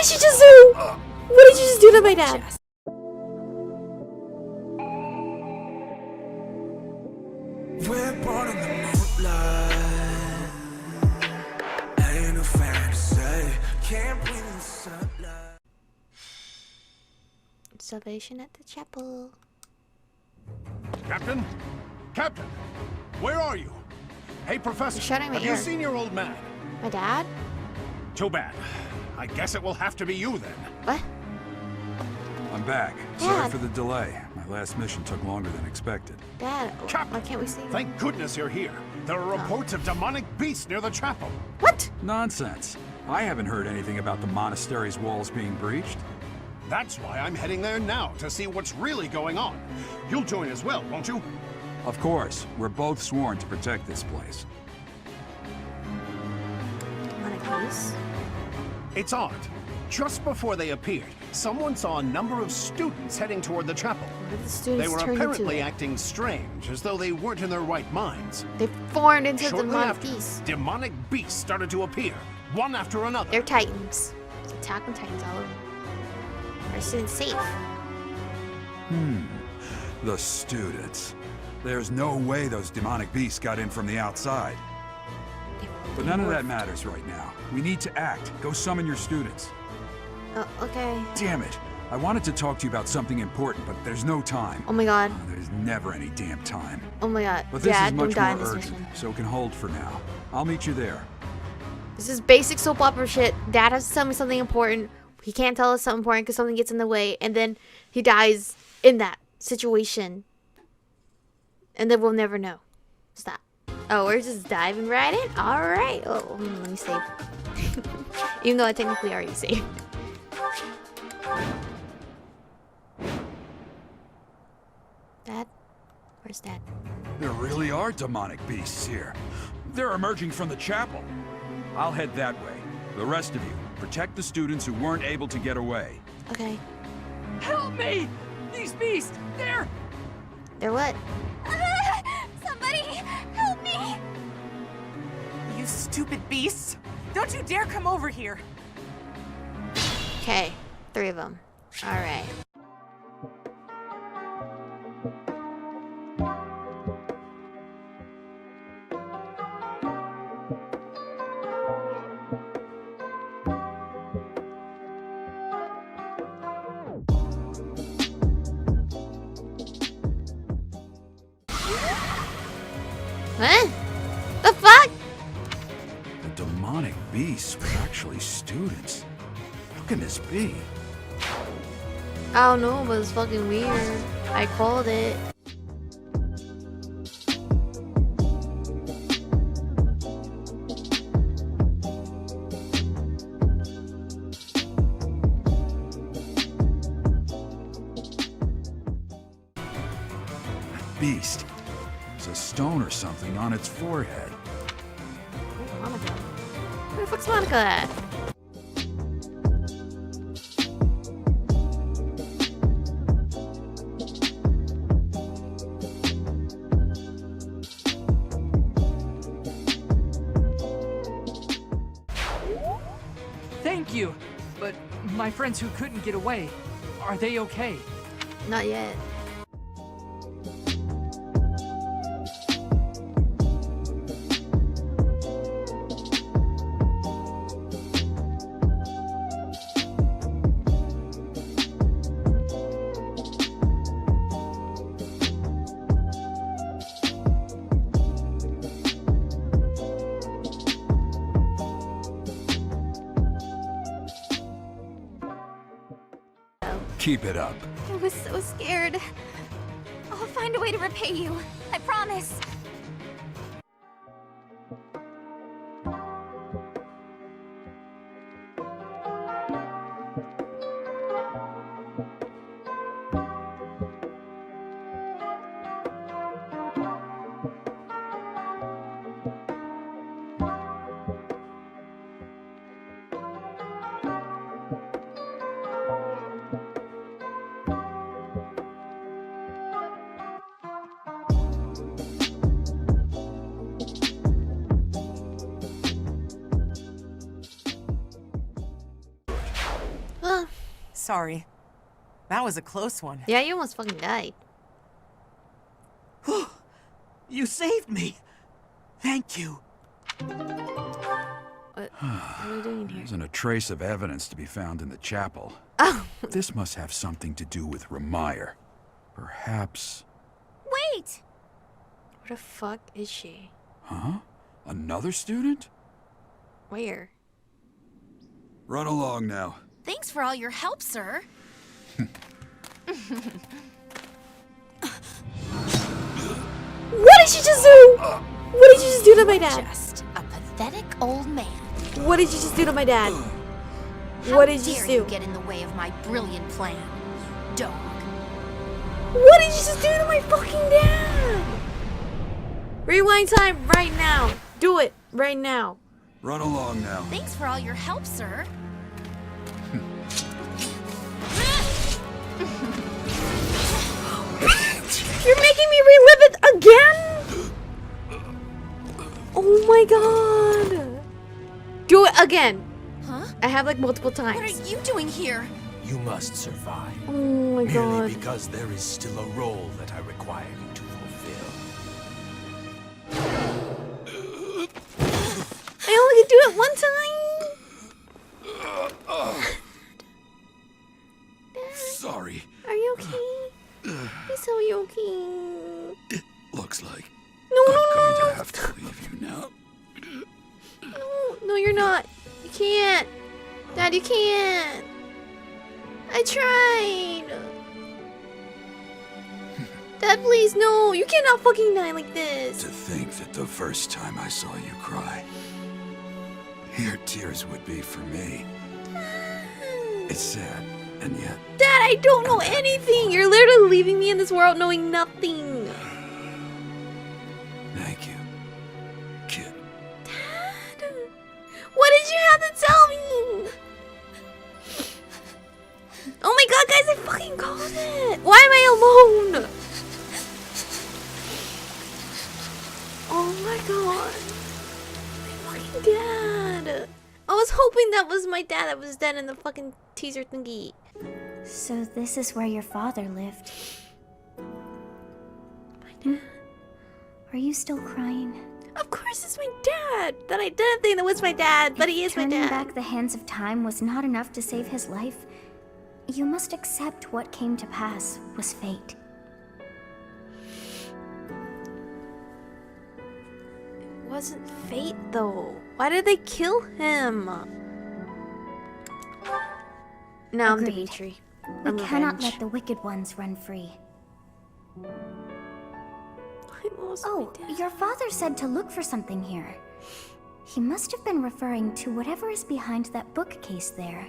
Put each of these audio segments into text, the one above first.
did you just do? What did you just do to my dad? We're born in the moonlight. Ain't no fantasy. Can't breathe in the sunlight. Salvation at the chapel. Captain? Captain! Where are you? Hey, Professor, You're shutting my have ear. you seen your old man? My dad? Too bad. I guess it will have to be you then. What? I'm back. Dad. Sorry for the delay. My last mission took longer than expected. Dad, Captain, why can't we see? Thank goodness you're here. There are reports of demonic beasts near the chapel. What? Nonsense. I haven't heard anything about the monastery's walls being breached. That's why I'm heading there now, to see what's really going on. You'll join as well, won't you? Of course. We're both sworn to protect this place. Demonic beast? It's odd. Just before they appeared, someone saw a number of students heading toward the chapel. What did the They students were turn apparently into? acting strange, as though they weren't in their right minds. They formed into Shortly demonic after, beasts. demonic beasts started to appear, one after another. They're titans. It's Attack on Titans all over. Our students safe. The students. There's no way those demonic beasts got in from the outside. But none of that matters right now. We need to act. Go summon your students. Oh, okay. Damn it. I wanted to talk to you about something important, but there's no time. Oh my god. There's never any damn time. Oh my god. But this Dad, is don't much die in more this urgent, mission. so it can hold for now. I'll meet you there. This is basic soap opera shit. Dad has to tell me something important. He can't tell us something important because something gets in the way, and then he dies in that situation. And then we'll never know. Stop. Oh, we're just diving right in? Alright. Oh, let me save. Even though I technically already saved. Dad? Where's Dad? There really are demonic beasts here. They're emerging from the chapel. I'll head that way. The rest of you, protect the students who weren't able to get away. Okay. Help me! These beasts, they're... They're what? Somebody, help me! You stupid beasts! Don't you dare come over here! Okay. 3 of them. Alright. Huh? The fuck? The demonic beasts were actually students. How can this be? I don't know, but it's fucking weird. I called it. Beast. There's a stone or something on its forehead. Where's Monica? Where the fuck's Monica at? Thank you! But my friends who couldn't get away, are they okay? Not yet. Keep it up. I was so scared. I'll find a way to repay you. I promise. Ugh. Sorry. That was a close one. Yeah, you almost fucking died. You saved me. Thank you. What are we doing here? There isn't a trace of evidence to be found in the chapel. Oh. This must have something to do with Ramire. Perhaps... Wait! Where the fuck is she? Huh? Another student? Where? Run along now. Thanks for all your help, sir. What did she just do? What did you just do to my dad? Just a pathetic old man. What did you just do to my dad? How What did you dare just do? you get in the way of my brilliant plan, dog? What did you just do to my fucking dad? Rewind time right now. Do it right now. Run along now. Thanks for all your help, sir. You're making me relive it again? Oh my god. Do it again. Huh? I have like multiple What times. are you doing here? You must survive. Oh my Merely god. because there is still a role that I require you to fulfill. I only can do it one time. Sorry. Are you okay? Please, are you okay? It looks like No, no, I'm going no, to no, have to leave you now. no, no, you're not. You can't. Dad, you can't. I tried. Dad, please, no. You cannot fucking die like To this. think that the first time I saw you cry, your tears would be for me. It's sad, and yet Dad, I don't know anything. You're literally leaving me in this world knowing nothing. thank you, kid. Dad, what did you have to tell me? Oh my god, guys, I fucking called it. Why am I alone? Oh my god. My fucking dad. I was hoping that was my dad that was dead in the fucking teaser thingy. So this is where your father lived. My dad. Are you still crying? Of course it's my dad. That I didn't think that was my dad, but he is my Turning dad. back the hands of time was not enough to save his life. You must accept what came to pass was fate. It wasn't fate though. Why did they kill him? Now I'm Agreed. Dimitri. We I'm cannot revenge. let the wicked ones run free. I lost Oh, my dad. your father said to look for something here. He must have been referring to whatever is behind that bookcase there.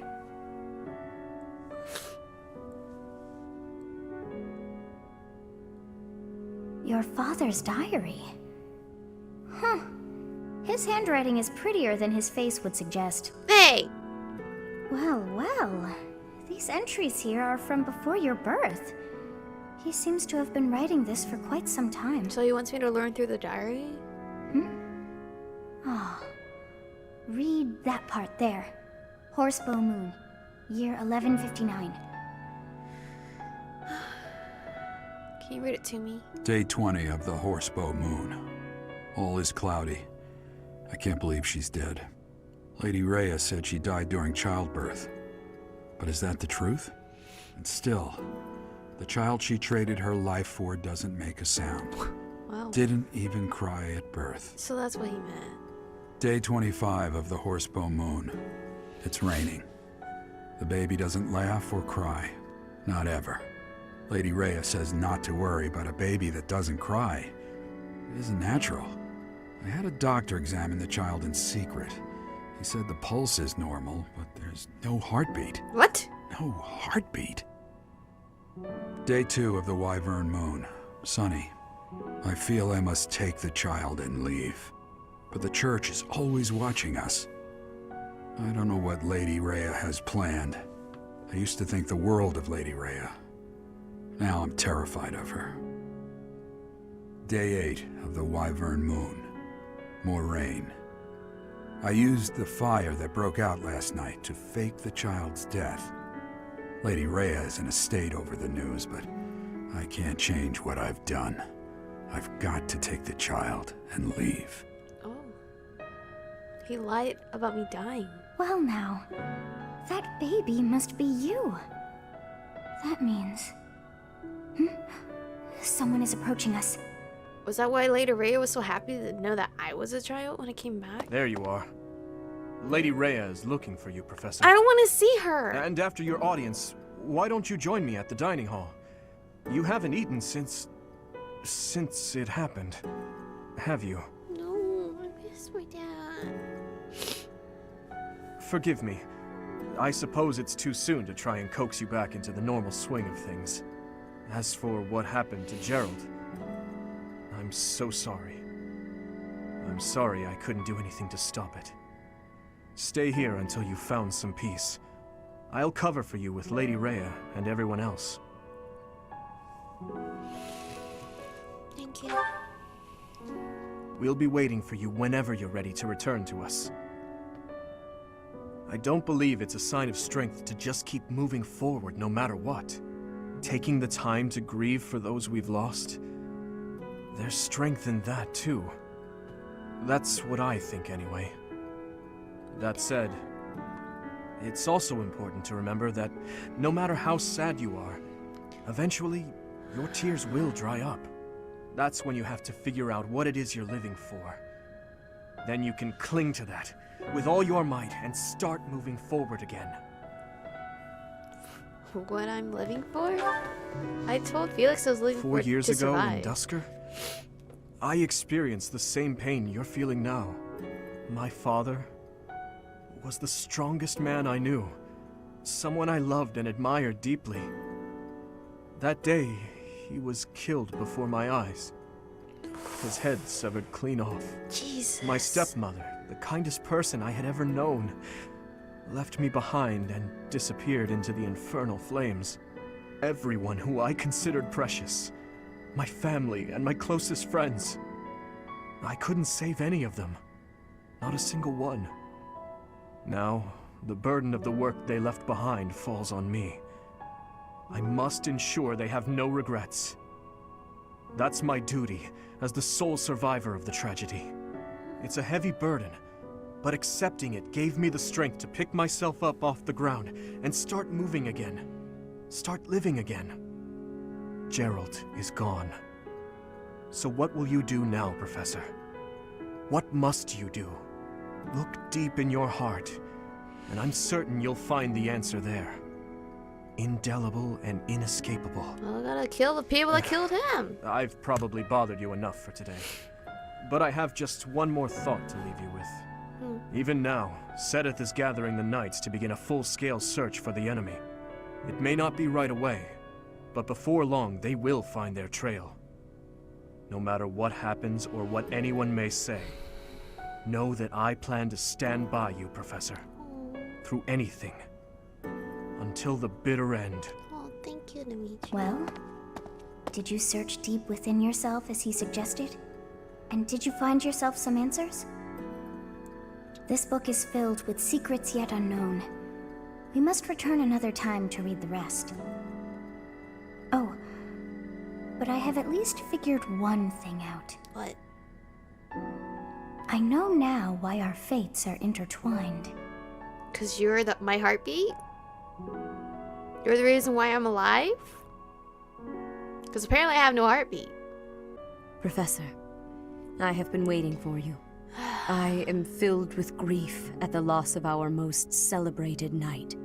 Your father's diary. Huh. His handwriting is prettier than his face would suggest. Hey! Well, well. These entries here are from before your birth. He seems to have been writing this for quite some time. So he wants me to learn through the diary? Ah. Read that part there. Horsebow Moon, year 1159. Can you read it to me? Day 20 of the Horsebow Moon. All is cloudy. I can't believe she's dead. Lady Rhea said she died during childbirth. But is that the truth? And still, the child she traded her life for doesn't make a sound. Wow. Didn't even cry at birth. So that's what he meant. Day 25 of the Horsebow Moon. It's raining. The baby doesn't laugh or cry. Not ever. Lady Rhea says not to worry about a baby that doesn't cry. It isn't natural. I had a doctor examine the child in secret. He said the pulse is normal, but there's no heartbeat. What? No heartbeat. Day 2 of the Wyvern Moon. Sunny. I feel I must take the child and leave. But the church is always watching us. I don't know what Lady Rhea has planned. I used to think the world of Lady Rhea. Now I'm terrified of her. Day 8 of the Wyvern Moon. More rain. I used the fire that broke out last night to fake the child's death. Lady Rhea is in a state over the news, but I can't change what I've done. I've got to take the child and leave. Oh. He lied about me dying. Well now, that baby must be you. That means... Someone is approaching us. Was that why Lady Rhea was so happy to know that I was a child when I came back? There you are. Lady Rhea is looking for you, Professor. I don't want to see her. And after your audience, why don't you join me at the dining hall? You haven't eaten since it happened, have you? No, I miss my dad. Forgive me. I suppose it's too soon to try and coax you back into the normal swing of things. As for what happened to Gerald, I'm so sorry. I'm sorry I couldn't do anything to stop it. Stay here until you've found some peace. I'll cover for you with Lady Rhea and everyone else. Thank you. We'll be waiting for you whenever you're ready to return to us. I don't believe it's a sign of strength to just keep moving forward no matter what. Taking the time to grieve for those we've lost. There's strength in that too. That's what I think anyway. That said, it's also important to remember that no matter how sad you are, eventually your tears will dry up. That's when you have to figure out what it is you're living for. Then you can cling to that with all your might and start moving forward again. What I'm living for? I told Felix I was living for 4 years to ago in survive. Dusker, I experienced the same pain you're feeling now. My father was the strongest man I knew, someone I loved and admired deeply. That day, he was killed before my eyes. His head severed clean off. Jesus. My stepmother, the kindest person I had ever known, left me behind and disappeared into the infernal flames. Everyone who I considered precious, my family and my closest friends, I couldn't save any of them. Not a single one. Now, the burden of the work they left behind falls on me. I must ensure they have no regrets. That's my duty as the sole survivor of the tragedy. It's a heavy burden, but accepting it gave me the strength to pick myself up off the ground and start moving again. Start living again. Gerald is gone. So what will you do now, Professor? What must you do? Look deep in your heart, and I'm certain you'll find the answer there. Indelible and inescapable. Well, I gotta kill the people that killed him. I've probably bothered you enough for today. But I have just one more thought to leave you with. Even now, Sedith is gathering the knights to begin a full-scale search for the enemy. It may not be right away, but before long they will find their trail. No matter what happens or what anyone may say, know that I plan to stand by you, Professor. Through anything. Until the bitter end. Oh, thank you, Dimitri. Well, did you search deep within yourself as he suggested? And did you find yourself some answers? This book is filled with secrets yet unknown. We must return another time to read the rest. Oh, but I have at least figured one thing out. What? I know now why our fates are intertwined. Cause you're my heartbeat? You're the reason why I'm alive? Because apparently I have no heartbeat. Professor, I have been waiting for you. I am filled with grief at the loss of our most celebrated knight.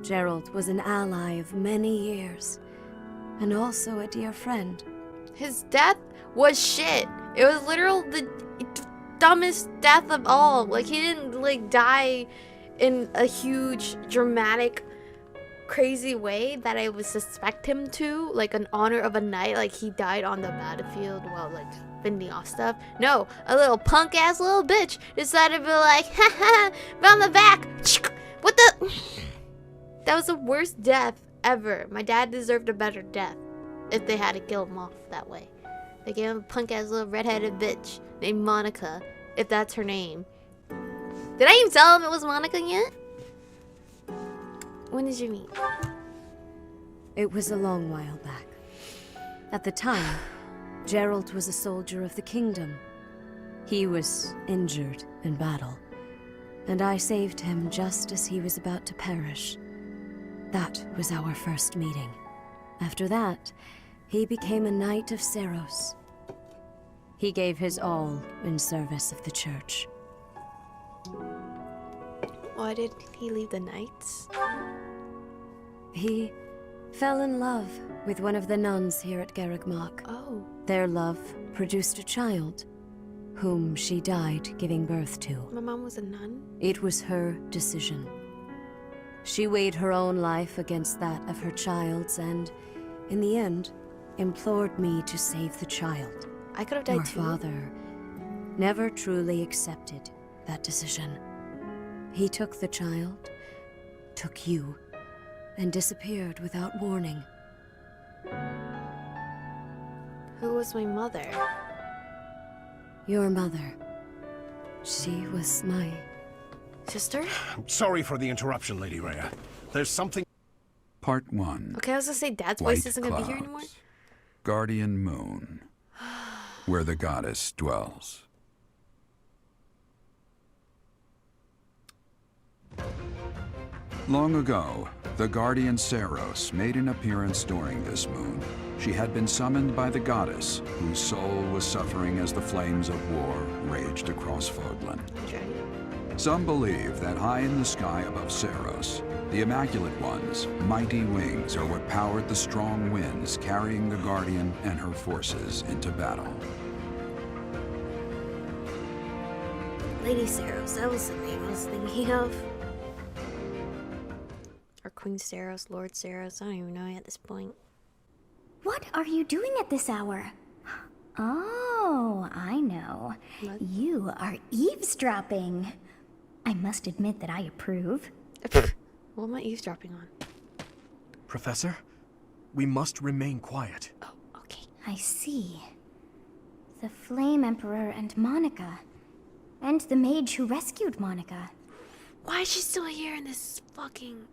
Gerald was an ally of many years, and also a dear friend. His death was shit. It was literal the dumbest death of all. Like, he didn't like die in a huge dramatic crazy way that I would suspect him to, like an honor of a knight, like he died on the battlefield while like fending off stuff. No, a little punk ass little bitch decided to be like, haha, on the back. What the? That was the worst death ever. My dad deserved a better death if they had to kill him off that way. They gave him a punk ass little redheaded bitch named Monica, if that's her name. Did I even tell him it was Monica yet? When did you meet? It was a long while back. At the time, Gerald was a soldier of the kingdom. He was injured in battle, and I saved him just as he was about to perish. That was our first meeting. After that, he became a knight of Seros. He gave his all in service of the church. Why did he leave the knights? He fell in love with one of the nuns here at Garrigmach. Oh. Their love produced a child, whom she died giving birth to. My mom was a nun? It was her decision. She weighed her own life against that of her child's and, in the end, implored me to save the child. I could have died Your too. father never truly accepted that decision. He took the child, took you, and disappeared without warning. Who was my mother? Your mother. She was my... Sister? Sorry for the interruption, Lady Rhea. There's something... Part 1. Okay, I was gonna say Dad's White voice isn't gonna be here anymore. Clouds. Guardian Moon. Where the goddess dwells. Long ago, the guardian Seros made an appearance during this moon. She had been summoned by the goddess, whose soul was suffering as the flames of war raged across Fodlan. Some believe that high in the sky above Seros, the Immaculate One's mighty wings are what powered the strong winds carrying the Guardian and her forces into battle. Lady Seros, that was the name I was thinking of. Or Queen Seros, Lord Seros, I don't even know at this point. What are you doing at this hour? Oh, I know. What? You are eavesdropping. I must admit that I approve. What am I eavesdropping on? Professor, we must remain quiet. Oh, okay. I see. The Flame Emperor and Monica. And the mage who rescued Monica. Why is she still here in this fucking...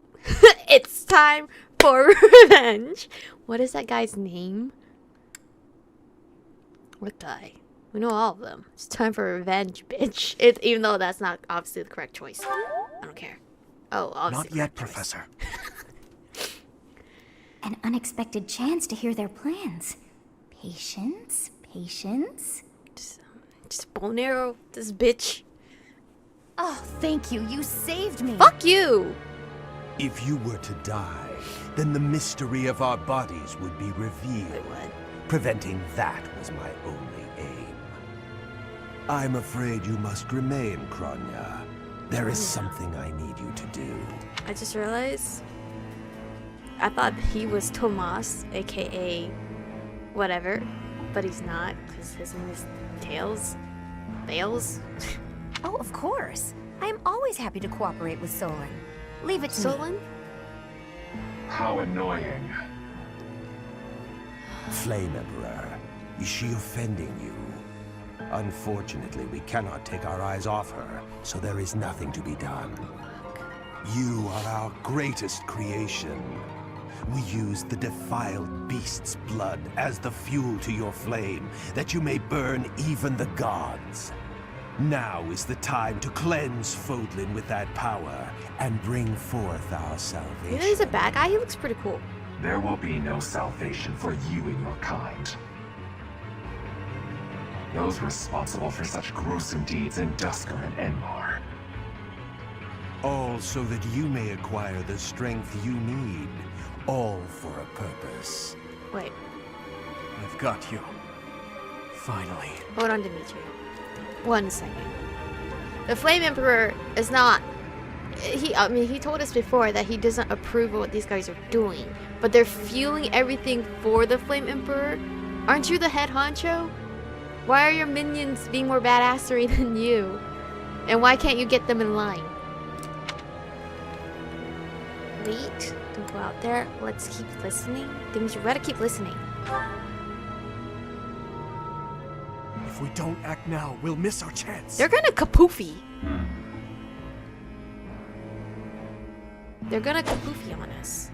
It's time for revenge! What is that guy's name? What guy? We know all of them. It's time for revenge, bitch. Even though that's not obviously the correct choice. I don't care. Oh, obviously. Not yet, Professor. An unexpected chance to hear their plans. Patience, patience. Just bone arrow this bitch. Oh, thank you. You saved me. Fuck you! If you were to die, then the mystery of our bodies would be revealed. Wait, what? Preventing that was my only aim. I'm afraid you must remain, Kronya. There is something I need you to do. I just realized I thought he was Tomas, aka whatever, but he's not, because his name is Tails. Tails? Oh, of course. I am always happy to cooperate with Solon. Leave it to me. Solon? How annoying. Flame Emperor, is she offending you? Unfortunately, we cannot take our eyes off her, so there is nothing to be done. You are our greatest creation. We use the defiled beast's blood as the fuel to your flame, that you may burn even the gods. Now is the time to cleanse Fodlan with that power and bring forth our salvation. You know he's a bad guy? He looks pretty cool. There will be no salvation for you and your kind. Those responsible for such gruesome deeds in Dusker and Enmar. All so that you may acquire the strength you need. All for a purpose. Wait, I've got you. Finally. hold on, Dimitri. 1 second. The Flame Emperor is not... he told us before that he doesn't approve of what these guys are doing. But they're fueling everything for the Flame Emperor. Aren't you the head honcho? Why are your minions being more badassery than you? And why can't you get them in line? Wait, don't go out there. Let's keep listening. Dimitri, we gotta keep listening. If we don't act now, we'll miss our chance. They're gonna kapoofy. They're gonna kapoofy on us.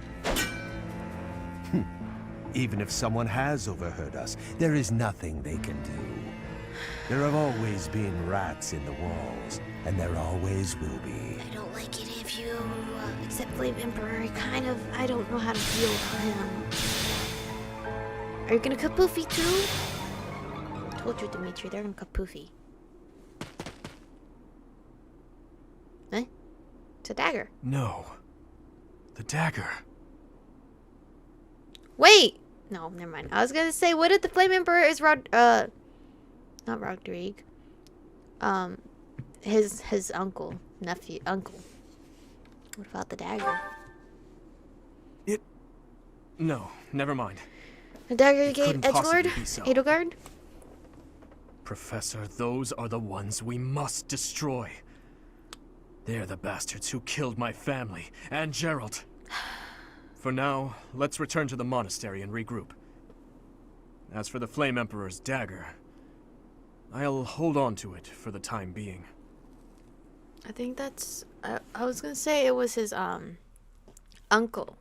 Even if someone has overheard us, there is nothing they can do. There have always been rats in the walls, and there always will be. I don't like it if you accept Flame Emperor. I don't know how to feel for him. Are you gonna cut Poofy too? I told you, Dimitri, they're gonna cut Poofy. Eh? It's a dagger. No. The dagger. Wait! No, never mind. I was gonna say, what if the Flame Emperor is not Rodrigue. His uncle. What about the dagger? No, never mind. The dagger you It gave couldn't possibly Edgelord? be so. Edelgard? Professor, those are the ones we must destroy. They're the bastards who killed my family and Gerald. For now, let's return to the monastery and regroup. As for the Flame Emperor's dagger, I'll hold on to it for the time being. I think that's... I was gonna say it was his, uncle.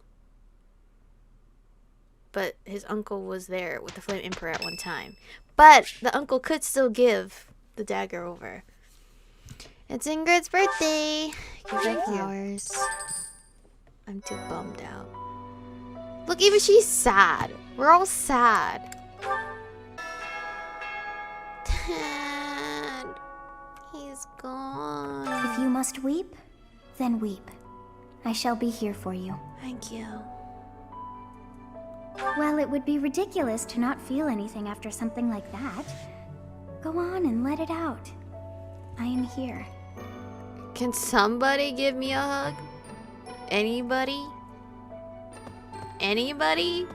But his uncle was there with the Flame Emperor at one time. But the uncle could still give the dagger over. It's Ingrid's birthday! Give her flowers. I'm too bummed out. Look, even she's sad. We're all sad. Dad. He's gone. If you must weep, then weep. I shall be here for you. Thank you. Well, it would be ridiculous to not feel anything after something like that. Go on and let it out. I am here. Can somebody give me a hug? Anybody? Anybody?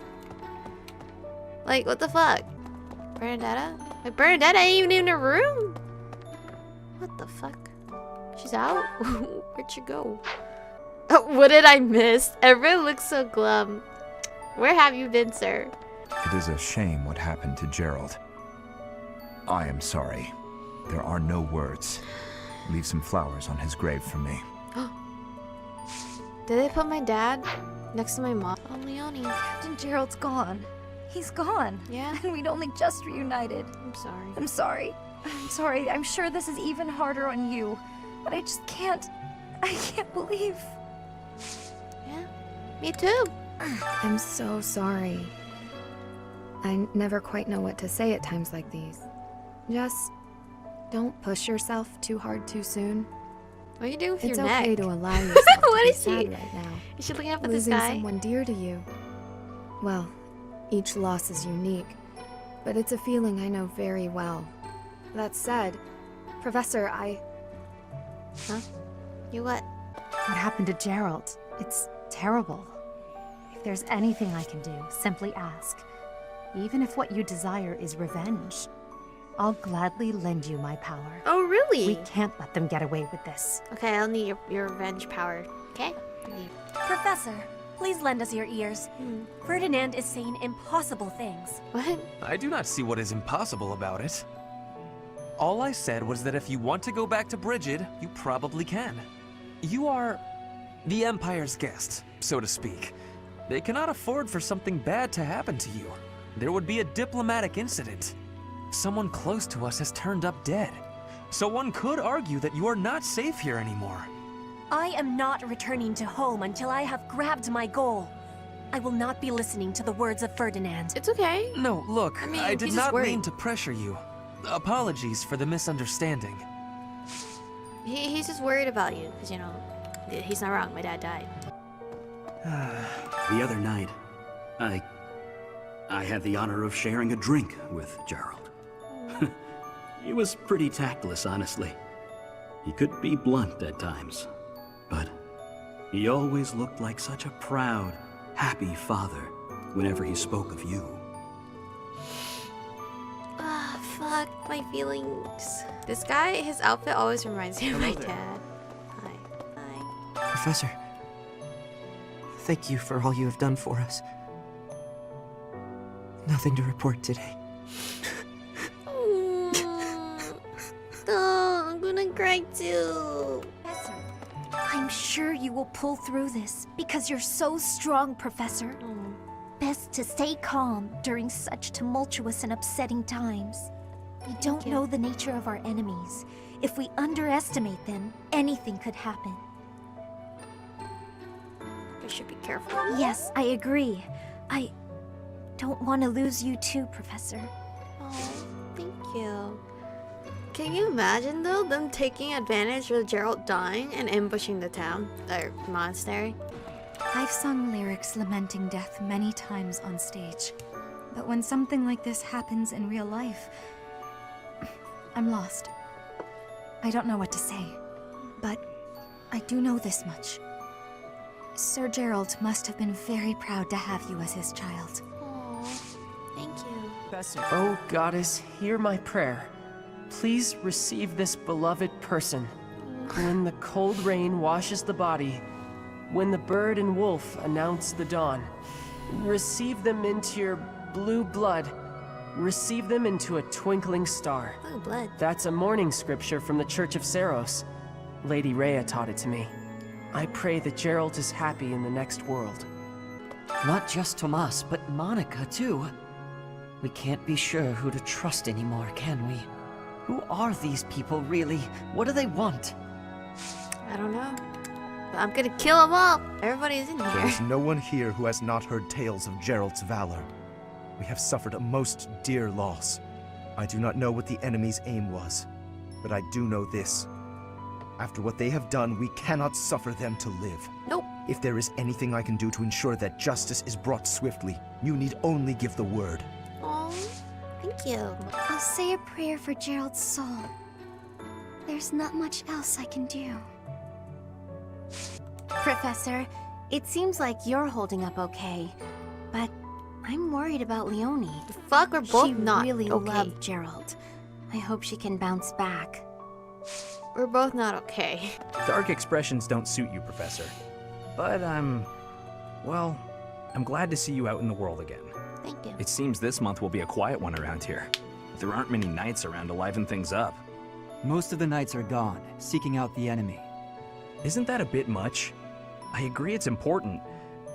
Like, what the fuck? Bernadetta? Like, Bernadetta ain't even in her room? What the fuck? She's out? Where'd she go? What did I miss? Everyone looks so glum. Where have you been, sir? It is a shame what happened to Gerald. I am sorry. There are no words. Leave some flowers on his grave for me. Did they put my dad next to my mom? Oh, Leonie. Captain Gerald's gone. He's gone. Yeah? And we'd only just reunited. I'm sorry. I'm sorry. I'm sorry. I'm sure this is even harder on you. But I just can't... I can't believe... Yeah, me too. I'm so sorry. I never quite know what to say at times like these. Just don't push yourself too hard too soon. What are you doing with it's your neck? okay to allow yourself to What be is she? sad right now. Is she looking up at Losing this guy? someone dear to you. Well, each loss is unique, but it's a feeling I know very well. That said, Professor, Huh? You what? What happened to Gerald? It's terrible. If there's anything I can do, simply ask. Even if what you desire is revenge, I'll gladly lend you my power. Oh, really? We can't let them get away with this. Okay, I'll need your revenge power. Okay? Professor, please lend us your ears. Ferdinand is saying impossible things. What? I do not see what is impossible about it. All I said was that if you want to go back to Brigid, you probably can. You are the Empire's guest, so to speak. They cannot afford for something bad to happen to you. There would be a diplomatic incident. Someone close to us has turned up dead. So one could argue that you are not safe here anymore. I am not returning to home until I have grabbed my goal. I will not be listening to the words of Ferdinand. It's okay. No, look, I did he's not just worried. mean to pressure you. Apologies for the misunderstanding. He's just worried about you, because, you know, he's not wrong. My dad died. The other night, I had the honor of sharing a drink with Gerald. He was pretty tactless, honestly. He could be blunt at times, but he always looked like such a proud, happy father whenever he spoke of you. Ah, fuck my feelings. This guy, his outfit always reminds me of my dad. Hi. Professor, thank you for all you have done for us. Nothing to report today. Oh, I'm gonna cry too. Professor, I'm sure you will pull through this because you're so strong, Professor. best to stay calm during such tumultuous and upsetting times. We don't know the nature of our enemies. If we underestimate them, anything could happen. We should be careful. Yes, I agree. I don't want to lose you too, Professor. Oh, thank you. Can you imagine though them taking advantage of Gerald dying and ambushing the town, or monastery? I've sung lyrics lamenting death many times on stage. But when something like this happens in real life, I'm lost. I don't know what to say. But I do know this much. Sir Gerald must have been very proud to have you as his child. Oh, thank you. Professor. Oh, Goddess, hear my prayer. Please receive this beloved person. When the cold rain washes the body, when the bird and wolf announce the dawn, receive them into your blue blood. Receive them into a twinkling star. Blue blood. That's a morning scripture from the Church of Saros. Lady Rhea taught it to me. I pray that Gerald is happy in the next world. Not just Tomas, but Monica too. We can't be sure who to trust anymore, can we? Who are these people really? What do they want? I don't know. But I'm gonna kill them all. Everybody's in There here. is no one here who has not heard tales of Gerald's valor. We have suffered a most dear loss. I do not know what the enemy's aim was, but I do know this. After what they have done, we cannot suffer them to live. Nope. If there is anything I can do to ensure that justice is brought swiftly, you need only give the word. Oh, thank you. I'll say a prayer for Gerald's soul. There's not much else I can do. Professor, it seems like you're holding up okay, but I'm worried about Leonie. The fuck, we're both she not really okay. loved Gerald. I hope she can bounce back. We're both not okay. Dark expressions don't suit you, Professor. But I'm glad to see you out in the world again. Thank you. It seems this month will be a quiet one around here. There aren't many knights around to liven things up. Most of the knights are gone, seeking out the enemy. Isn't that a bit much? I agree it's important,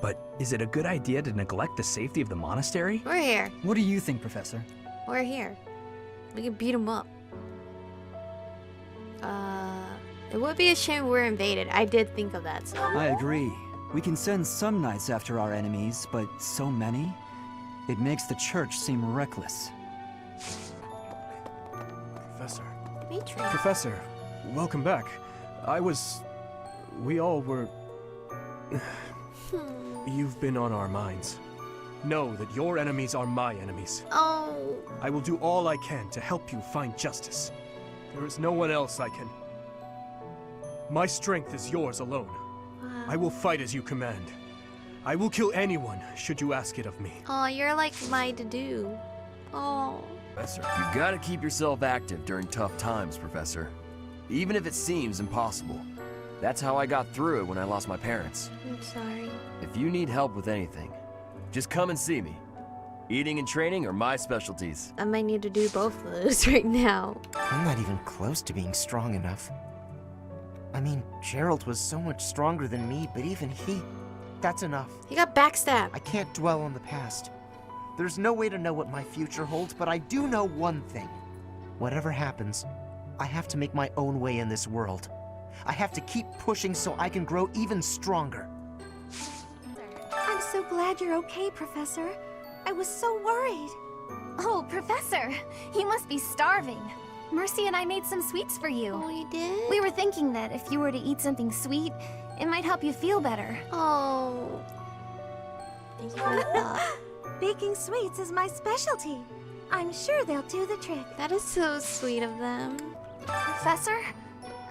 but is it a good idea to neglect the safety of the monastery? We're here. What do you think, Professor? We're here. We can beat them up. It would be a shame we're invaded. I did think of that, so. I agree. We can send some knights after our enemies, but so many? It makes the church seem reckless. Professor. Dimitri. Professor, welcome back. We all were... You've been on our minds. Know that your enemies are my enemies. Oh. I will do all I can to help you find justice. There is no one else I can... My strength is yours alone. Wow. I will fight as you command. I will kill anyone, should you ask it of me. Oh, you're like my to-do. Oh. Professor, you gotta keep yourself active during tough times, Professor. Even if it seems impossible. That's how I got through it when I lost my parents. I'm sorry. If you need help with anything, just come and see me. Eating and training are my specialties. I might need to do both of those right now. I'm not even close to being strong enough. I mean, Gerald was so much stronger than me, but even that's enough. He got backstabbed. I can't dwell on the past. There's no way to know what my future holds, but I do know one thing. Whatever happens, I have to make my own way in this world. I have to keep pushing so I can grow even stronger. I'm so glad you're okay, Professor. I was so worried. Oh, Professor, you must be starving. Mercy and I made some sweets for you. Oh, you did? We were thinking that if you were to eat something sweet, it might help you feel better. Oh. Thank you for that. Baking sweets is my specialty. I'm sure they'll do the trick. That is so sweet of them. Professor,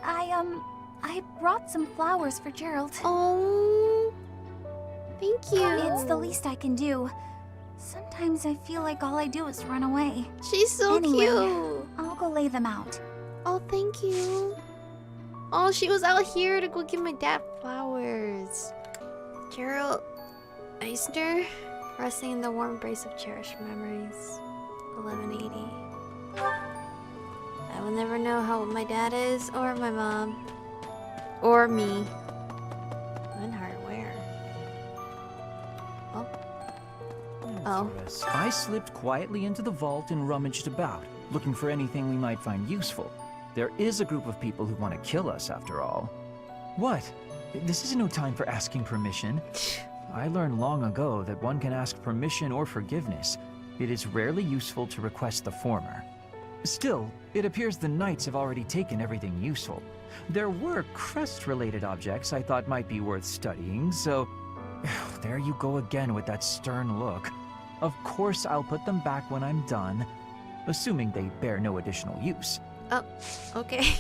I brought some flowers for Gerald. Oh. Thank you. It's the least I can do. Sometimes I feel like all I do is run away. She's so Anyway, cute. I'll go lay them out. Oh, thank you. Oh, she was out here to go give my dad flowers. Gerald Eisner, resting in the warm embrace of cherished memories. 1180. I will never know how old my dad is, or my mom, or me. Linhart, where? Oh. Oh. for us. I slipped quietly into the vault and rummaged about, looking for anything we might find useful. There is a group of people who want to kill us, after all. What? This is no time for asking permission. I learned long ago that one can ask permission or forgiveness. It is rarely useful to request the former. Still, it appears the knights have already taken everything useful. There were crest-related objects I thought might be worth studying, so... There you go again with that stern look. Of course I'll put them back when I'm done, assuming they bear no additional use. Oh, okay.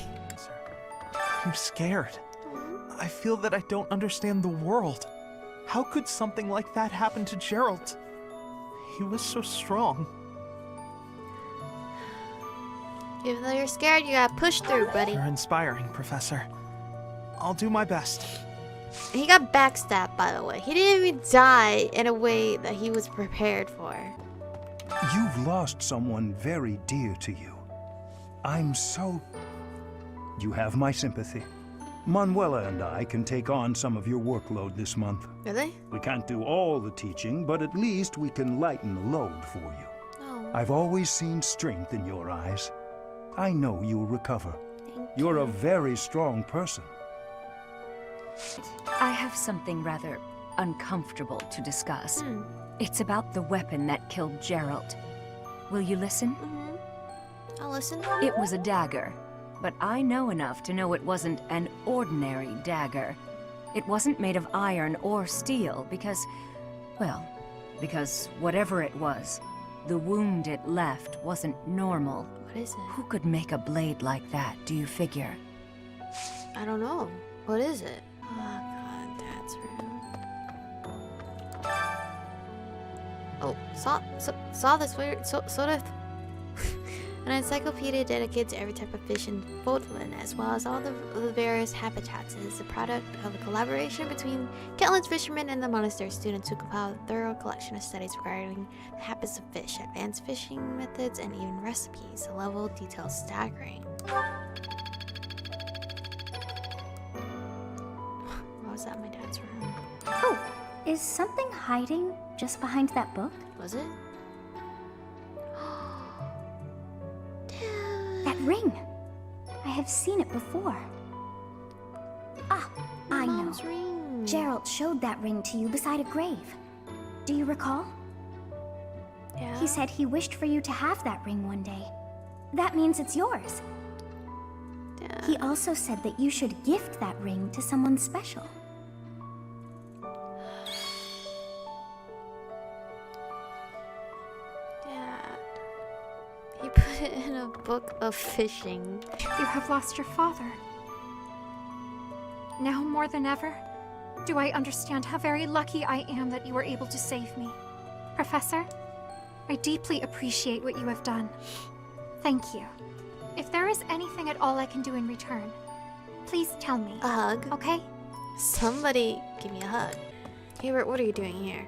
I'm scared. I feel that I don't understand the world. How could something like that happen to Geralt? He was so strong. Even though you're scared, you gotta push through, buddy. You're inspiring, Professor. I'll do my best. He got backstabbed, by the way. He didn't even die in a way that he was prepared for. You've lost someone very dear to you. I'm so... You have my sympathy. Manuela and I can take on some of your workload this month. Really? We can't do all the teaching, but at least we can lighten the load for you. Oh. I've always seen strength in your eyes. I know you'll recover. You're a very strong person. I have something rather uncomfortable to discuss. It's about the weapon that killed Gerald. Will you listen? I'll listen. It was a dagger, but I know enough to know it wasn't an ordinary dagger. It wasn't made of iron or steel because, well, because whatever it was, the wound it left wasn't normal. What is it? Who could make a blade like that, do you figure? I don't know. What is it? Oh god, Dad's room. Oh, saw this weird sort of an encyclopedia dedicated to every type of fish in Fodlan, as well as all the various habitats. It is the product of a collaboration between Ketlin's fishermen and the monastery students who compiled a thorough collection of studies regarding the habits of fish, advanced fishing methods, and even recipes. The level of detail is staggering. What was that in my dad's room? Oh, is something hiding just behind that book? Was it? That ring! I have seen it before. Ah, I know. Ring. Geralt showed that ring to you beside a grave. Do you recall? Yeah. He said he wished for you to have that ring one day. That means it's yours. Dad. He also said that you should gift that ring to someone special. He put it in a book of fishing. You have lost your father. Now more than ever, do I understand how very lucky I am that you were able to save me. Professor, I deeply appreciate what you have done. Thank you. If there is anything at all I can do in return, please tell me. A hug? Okay? Somebody give me a hug. Hubert, what are you doing here?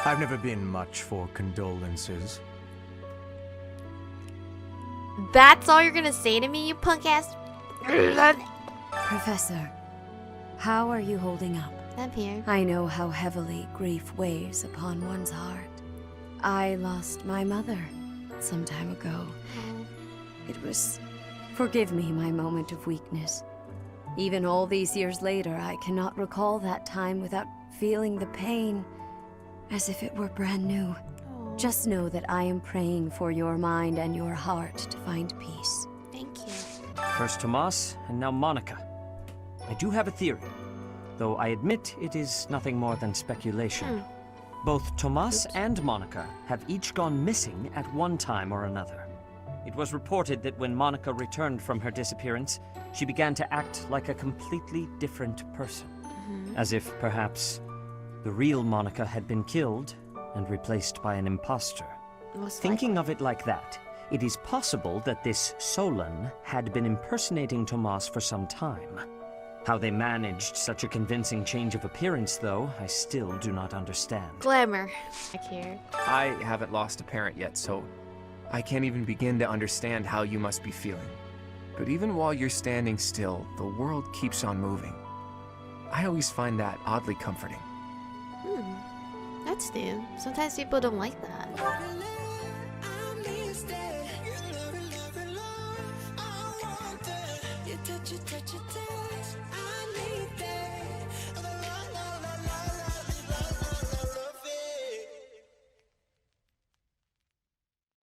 I've never been much for condolences. That's all you're gonna say to me, you punk ass? Professor, how are you holding up? I'm here. I know how heavily grief weighs upon one's heart. I lost my mother some time ago. It was... Forgive me my moment of weakness. Even all these years later, I cannot recall that time without feeling the pain as if it were brand new. Just know that I am praying for your mind and your heart to find peace. Thank you. First Tomas, and now Monica. I do have a theory, though I admit it is nothing more than speculation. Both Tomas and Monica have each gone missing at one time or another. It was reported that when Monica returned from her disappearance, she began to act like a completely different person. As if, perhaps, the real Monica had been killed and replaced by an imposter. Thinking of it like that, it is possible that this Solon had been impersonating Tomas for some time. How they managed such a convincing change of appearance, though, I still do not understand. Glamour. Back here. I haven't lost a parent yet, so I can't even begin to understand how you must be feeling. But even while you're standing still, the world keeps on moving. I always find that oddly comforting. That's new. Sometimes people don't like that. You touch it,